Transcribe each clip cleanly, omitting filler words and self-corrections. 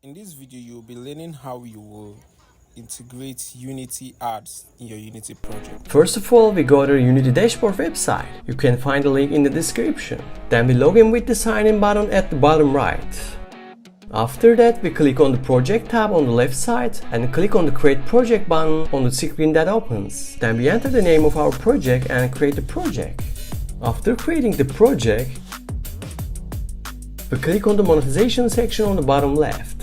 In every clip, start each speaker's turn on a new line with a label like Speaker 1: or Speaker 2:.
Speaker 1: In this video, you'll be learning how you will integrate Unity ads in your Unity project.
Speaker 2: First of all, we go to the Unity dashboard website. You can find the link in the description. Then we log in with the sign in button at the bottom right. After that, we click on the project tab on the left side and click on the create project button on the screen that opens. Then we enter the name of our project and create the project. After creating the project, we click on the monetization section on the bottom left.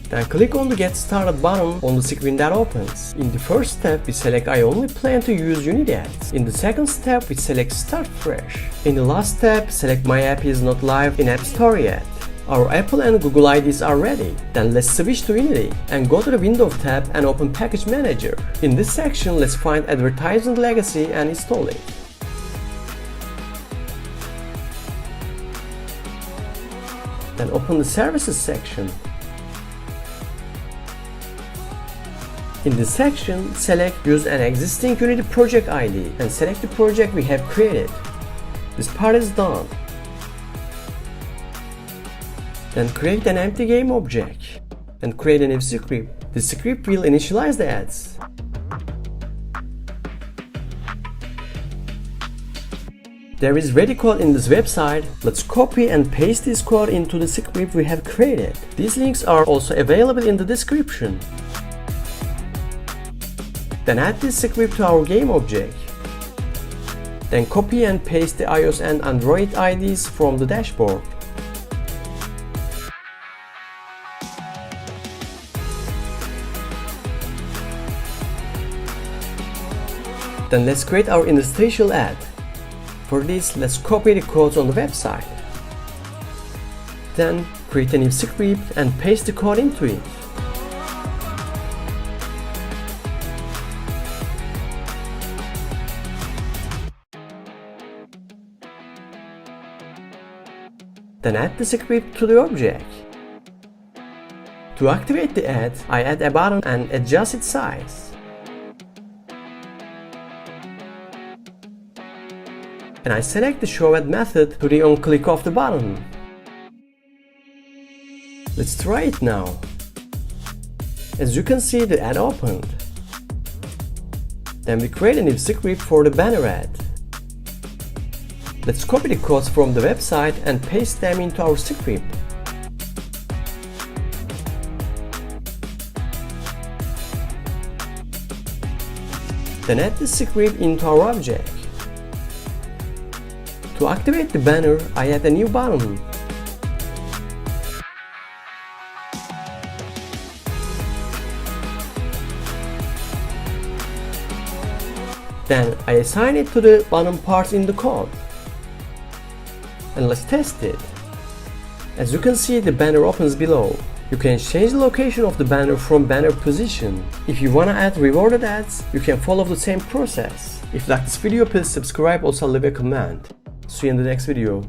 Speaker 2: Then click on the Get Started button on the screen that opens. In the first step, we select I only plan to use Unity ads. In the second step, we select Start Fresh. In the last step, select My app is not live in App Store yet. Our Apple and Google IDs are ready. Then let's switch to Unity and go to the Windows tab and open Package Manager. In this section, let's find Advertising Legacy and install it. Then open the Services section. In this section, select Use an existing Unity project ID and select the project we have created. This part is done. Then create an empty game object and create a new script. The script will initialize the ads. There is ready code in this website. Let's copy and paste this code into the script we have created. These links are also available in the description. Then add this script to our game object. Then copy and paste the iOS and Android IDs from the dashboard. Then let's create our interstitial ad. For this, let's copy the codes on the website. Then create a new script and paste the code into it. Then add the script to the object. To activate the ad, I add a button and adjust its size. And I select the Show Ad method to the on-click of the button. Let's try it now. As you can see, the ad opened. Then we create a new script for the banner ad. Let's copy the codes from the website and paste them into our script. Then add the script into our object. To activate the banner, I add a new button. Then I assign it to the bottom parts in the code. And let's test it. As you can see, the banner opens below. You can change the location of the banner from banner position. If you wanna add rewarded ads, you can follow the same process. If you like this video, please subscribe, also leave a comment. See you in the next video.